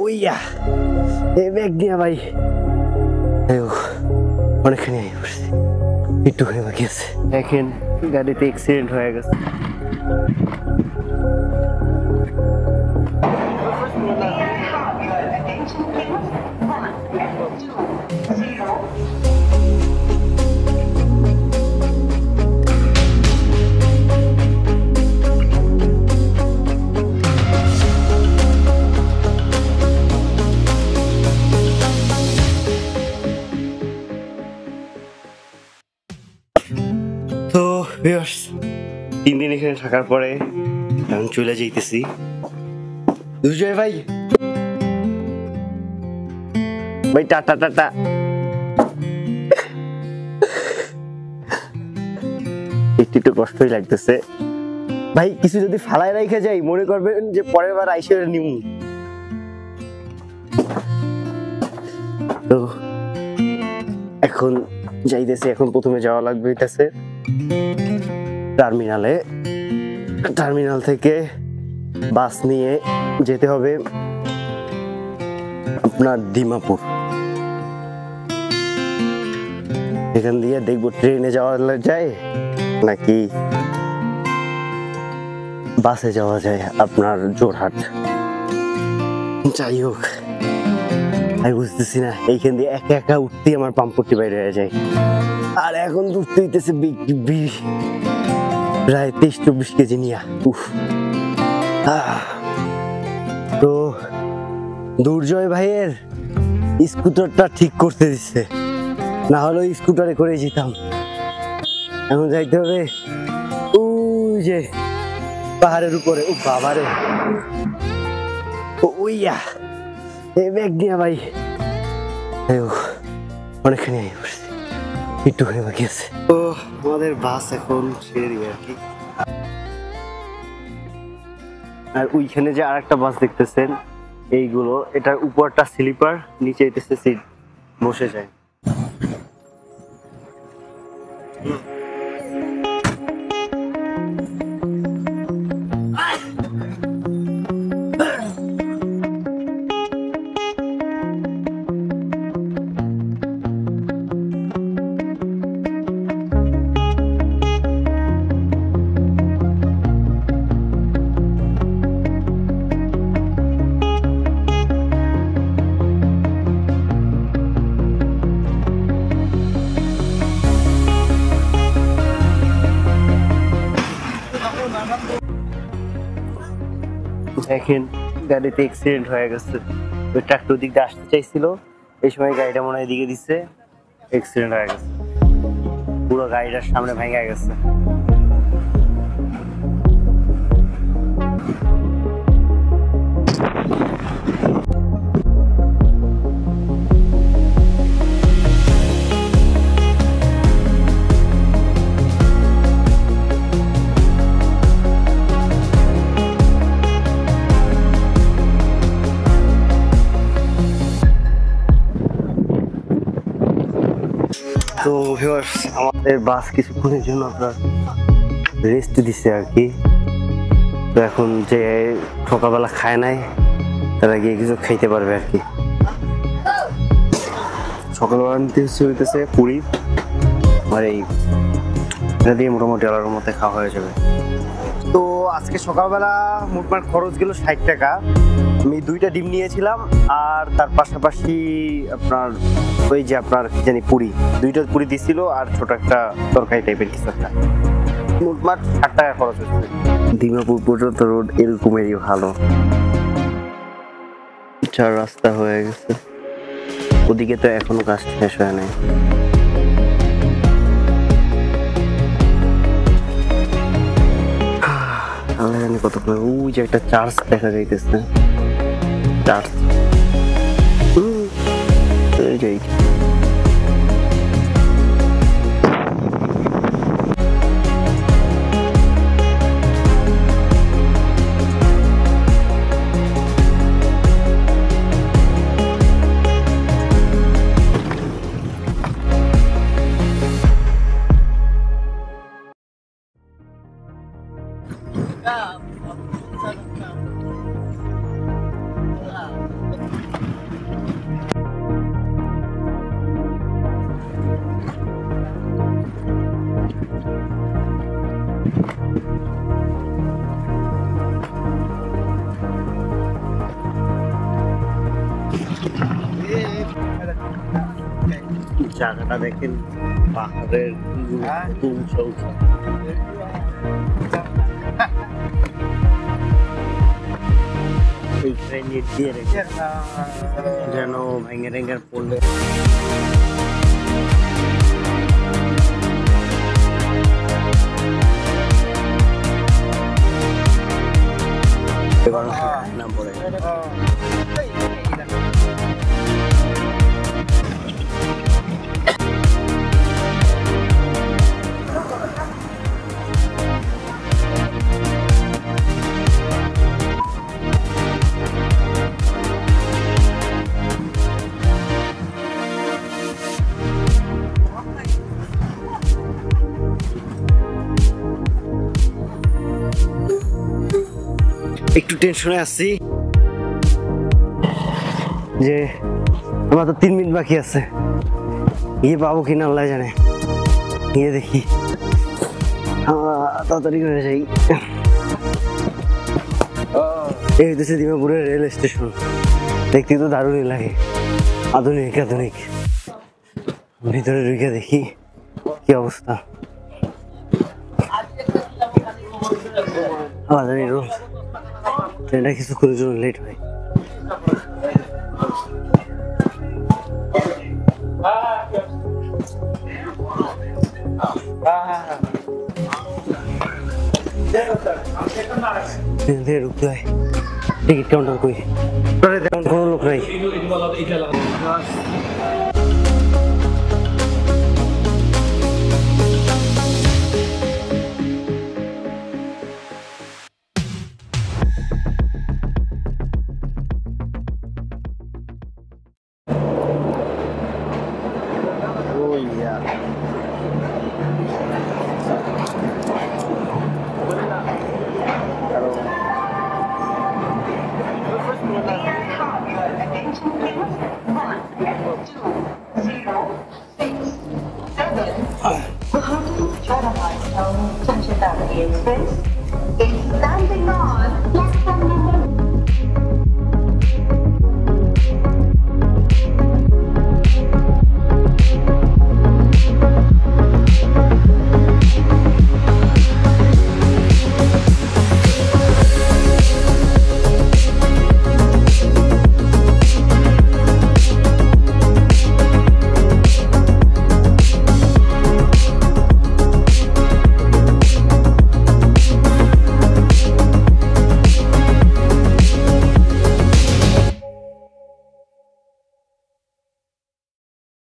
ওইয়া এই ব্যাগ নিয়ে ভাই অনেকখানি একটু হয়ে বাকি আছে। দেখেন গাড়িতে অ্যাক্সিডেন্ট হয়ে গেছে। তো ভিউয়ার্স 3 দিন এখানে থাকার পরে আমি চলে যাইতেছি। দুজয় ভাই ভাই টাটা টাটা। একটু কষ্টই লাগতেছে ভাই, কিছু যদি ফালায় রাখা যাই মনে করবেন যে পরের বার আইসে নিউ। তো এখন যাইতেছি, এখন প্রথমে যাওয়া লাগবে হইতেছে টার্মিনালে। টার্মিনাল থেকে বাস নিয়ে যেতে হবে আপনার ডিমাপুর। এখান দিয়ে দেখবো ট্রেনে যাওয়া যায় নাকি বাসে যাওয়া যায় আপনার জোরহাট। যাই হোক আমি বুঝতেছি না, এইখান দিয়ে একা একা উঠতেই আমার পাম্পটি বাইরে হয়ে যায়। আর এখন উঠতে হইতেছে প্রায় 23-24 কেজি নিয়ে। তো দুর্জয় ভাইয়ের স্কুটারটা ঠিক করতে দিচ্ছে, না হলে স্কুটারে করে যেতাম। এখন যাইতে হবে ওই যে পাহাড়ের উপরে। ও বাবারে, ওইয়া এই ব্যাগ নিয়ে ভাই অনেকখানি একটু হয়ে বাকি আছে। তো আমাদের বাস এখন ছেড়ে আর কি। আর ওইখানে যে আরেকটা বাস দেখতেছেন এইগুলো, এটার উপরটা স্লিপার, নিচে হইতেছে সিট, বসে যায়। দেখেন গাড়িতে অ্যাক্সিডেন্ট হয়ে গেছে। ওই ট্রাক্টর দিক দিয়ে আসতে চাইছিল, এই সময় গাড়িটা মনে হয় দিকে দিচ্ছে, অ্যাক্সিডেন্ট হয়ে গেছে। পুরো গাড়িটার সামনে ভেঙে গেছে। তো ভিউয়ার্স আমাদের বাস কিছুক্ষণের জন্য আপনার রেস্ট দিচ্ছে আর কি। তো এখন যে সকালবেলা খায় নাই তারা গিয়ে কিছু খাইতে পারবে আর কি। সকালবেলা নিতে হইতেছে পুরি, আর এই এটা দিয়ে মোটামুটি আলার মধ্যে খাওয়া হয়ে যাবে। তো আজকে সকালবেলা মোটমাট খরচ গেল 60 টাকা। আমি 2টা ডিম নিয়েছিলাম, আর তার পাশাপাশি আপনার ওই যে আপনার কি জানি পুরি, 2টা পুরি দিছিল, আর ছোট একটা তরকারি টাইপের কিছু একটা। মোটমাট 60 টাকা খরচ হচ্ছে। ডিমাপুর পর্যন্ত রোড এরকমেরই ভালো, 4 রাস্তা হয়ে গেছে। ওদিকে তো এখনো কাজ শেষ হয় নাই। কতক্ষণ ওই যে একটা চার্চ দেখা যাইতেছে, চার্চ যাই। জায়গাটা দেখেন, পাহাড়ের উঁচা উঁচা। এইখানে নেট দিয়ে রেখে যেন ভেঙে ভেঙে পড়লে নাম পড়ে। একটু টেনশনে আছি যে আমার তো 3 মিনিট বাকি আছে, গিয়ে পাবো কিনা আল্লাহ জানে। গিয়ে দেখি, তাড়াতাড়ি করে যাই। এই হইতেছে দিমাপুরের রেল স্টেশন, দেখতে তো দারুণই লাগে, আধুনিক আধুনিক। ভিতরে ঢুকে দেখি কি অবস্থা। জানি রোজ ট্রেনটা কিছুক্ষণের জন্য লেট হয়। ঢুকতে হয়, টিকিট কাউন্টার কই, কোনো লোক নাই। Express